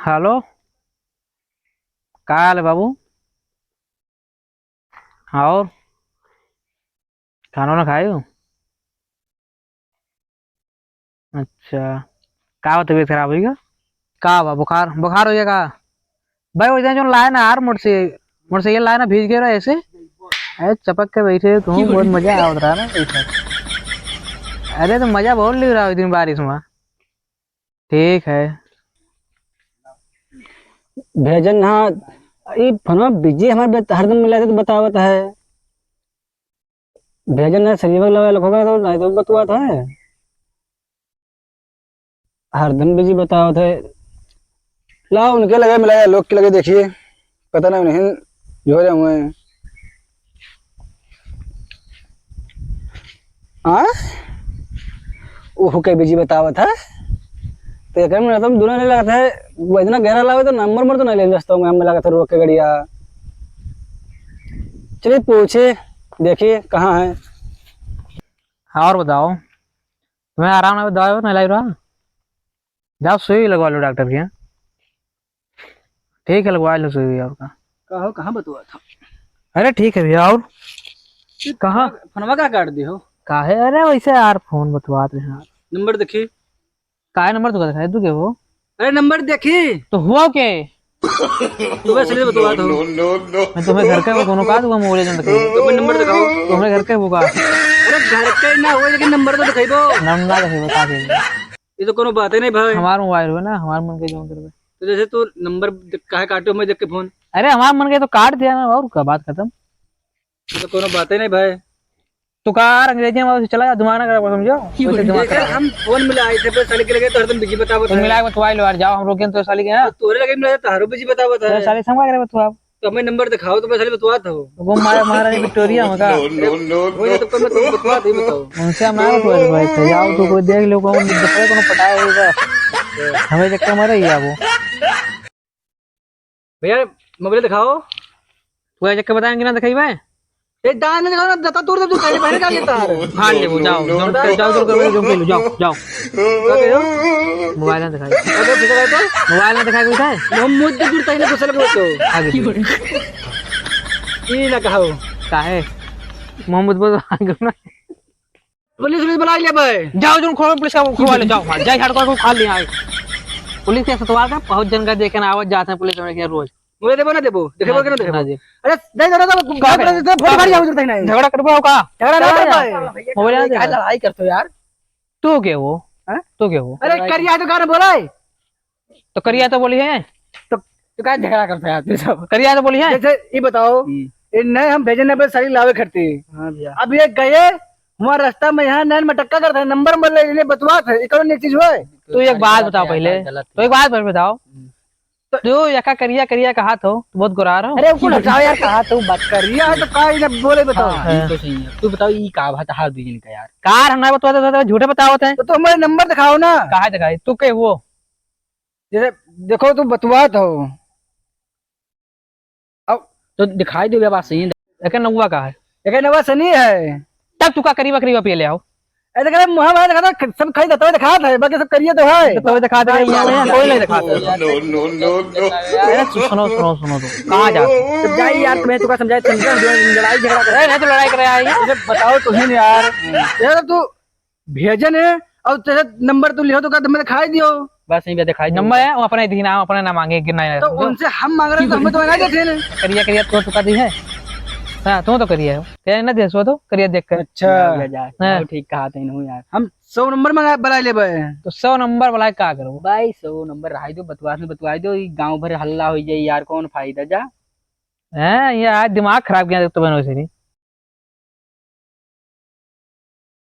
Hello. का हाल है बाबू? हाँ, और खाना वाना खाए हो? अच्छा। का हो, तबीयत खराब हुई का? का बा, बुखार बुखार हो जाएगा? भाई वो जो लाए ना यार, मुझसे ये लाए ना, भीज गए रहा ऐसे। अरे चपक के बैठे तुम, बहुत मजा आ रहा ना बैठा। अरे तो मजा बहुत ले रहा हो दिन बारिश में। ठीक है। भेजन हाँ। ये फोनवा बिजी हमारे हरदम मिला तो बतावत है। भेजन है शरीर लगा होगा तो नहीं तो बतुआ था। हरदम बिजी बतावत है। ला उनके लगे मिलाया लोग के लगे देखिए। पता नहीं उन्हें जो रहे हुए हैं। हाँ वो के बिजी बतावत है। तो एक मिनट तुम दोनों नहीं लगा था। वो इतना गहरा लावे तो नंबर मर तो नहीं ले रास्ता में हम लगा था रोक के गड़िया। चलिए पूछे देखिए कहाँ है। हाँ, और बताओ। तुम्हें आराम ना दवाई नहीं लग रहा? जाओ सुई लगवा लो डॉक्टर के यहाँ। ठीक है, लगवा लो सुई और का। कहो कहाँ बतुआ था। अरे ठीक है भैया, और कहाँ? फोनवा का काट दी हो। का है? अरे वैसे यार फोन बतवाते हैं यार। नंबर देखी। का है नंबर? तो दिखाई तू के वो? अरे नंबर देखी। तो हुआ क्या? तुम्हें सही बतवा था। मैं तुम्हें घर का वो कोनो का दूंगा मोबाइल एजेंट के? तुम्हें नंबर दिखाओ। तुम्हारे घर का वो का? अरे घर के ना हो लेकिन नंबर तो दिखाई दो। नाम ना देखे बता के। ये तो कोनो बात ही नहीं भाई। हमारा मोबाइल हो ना, हमारे मन के जो कर। तो जैसे तू नंबर काहे काटो मैं देख के फोन। अरे हमारे मन के तो काट दिया ना, और का बात खत्म। ये तो कोनो बात ही नहीं भाई। तो कार अंग्रेजी में चला जा, दिमाग ना करा समझो। वैसे दिमाग जैसे खराब। हम फोन मिलाए थे पर साले के लगे तो हरदम बिजी बतावत तो है। मिला के मोबाइल यार, जाओ हम रोके तो साली के ना। और तोरे लगे मिलाए तो हरो बिजी बतावत तो है। साली समझ करे तू आप। तो हमें नंबर दिखाओ तो मैं साले बतवा था। तो वो महारानी विक्टोरिया में का। हो जाए तो मैं तुम बतवा दे बताओ। उनसे हम ना तो भाई थे, जाओ तो कोई देख लो, कौन दिखा कोनो पटाया होगा। हमें चक्कर मारे ही वो। भैया मोबाइल दिखाओ। तू ये चक्कर बताएंगे ना, दिखाई भाई। ए दान में दिखाओ ना दता तोड़ दे तू पहले पहले डाल लेता है। हाँ ले वो, जाओ जाओ जाओ इधर करो, जो खेलो, जाओ जाओ। क्या कह रहे हो? मोबाइल ना दिखाई। अबे फिर क्या तो मोबाइल ना दिखाई कोई है? हम मुद्दे जुड़ता ही ना कुछ लगो तो आगे ये ना कहो। का है? मोहम्मद बोल आगे ना। पुलिस पुलिस बुला लिया भाई। जाओ जो खोलो, पुलिस का खुलवा ले, जाओ जाए हड़को को खा लिया है। पुलिस के सतवार का बहुत जन का देखे ना, आवाज जाते हैं पुलिस वाले के रोज। मुझे देबो ना देबो देखेबो कि ना देखेबो। ना जी। अरे नहीं जरा तो गाड़ कर देते फोन मार जाओ जरूरत नहीं। झगड़ा करबो का? झगड़ा ना कर भाई। मोबाइल ना क्या दे। लड़ाई करते हो यार। तू के वो? हैं? तू के वो? अरे करिया तो गाना बोला है। तो करिया तो बोली है। तो क्या झगड़ा करते हैं यार सब। करिया तो बोली है। जैसे ये बताओ ये नए हम भेजने पे सारी लावे खड़ती। हां भैया। अब ये गए हमारा रास्ता में यहाँ नैन मटक्का करता है नंबर बोल ले बतवा थे ये कौन एक चीज हुआ है। तू एक बात बताओ पहले, तो एक बात बताओ। तो यका करिया करिया कहा तो बहुत गुरा रहा हो। अरे उसको हटाओ यार कहा तो बात करिया है तो का ये बोले बताओ। हाँ। तो सही है तू बताओ ये का बात हाल बिजली का यार। कार हमारे बतवा तो झूठे बतावत है। तो हमारे नंबर दिखाओ ना। कहा दिखाई तू के वो? जैसे देखो तू बतवा हो। अब तो दिखाई दो बात सही है। लेकिन नौवा का है। एक नवा सनी है। तब तू का करीबा करीबा पे ले आओ। ऐसे करे मुहा में दिखा था सब खाई देता है दिखा था बाकी सब करिए तो है। तो दिखा दे, कोई नहीं दिखाता। अरे सुनो सुनो सुनो, तो कहाँ जा? तो जाइए यार तुम्हें तुका समझाए लड़ाई झगड़ा कर अरे नहीं तो लड़ाई करे आई है। बताओ तुम्हें यार यार तू भेजन है और तेरा नंबर तू लियो तो का तुम्हें दिखाई दियो। बस यही दिखाई नंबर है, वो अपने दी ना, अपने ना मांगे गिरना है। तो उनसे हम मांग रहे हैं तो हमें तो ना देते ना। करिया करिया तो चुका दी है। हाँ तू तो करिया हो, क्या ना दे सो तो करिया देख कर। अच्छा ठीक कहा थे यार हम 100 नंबर मंगा बना ले भाई। तो 100 नंबर वाला का करो भाई 100 नंबर रहा दो बतवा दो गांव भर हल्ला हो जाए यार कौन फायदा जा। है ये आज दिमाग खराब किया तो मैंने वैसे नहीं।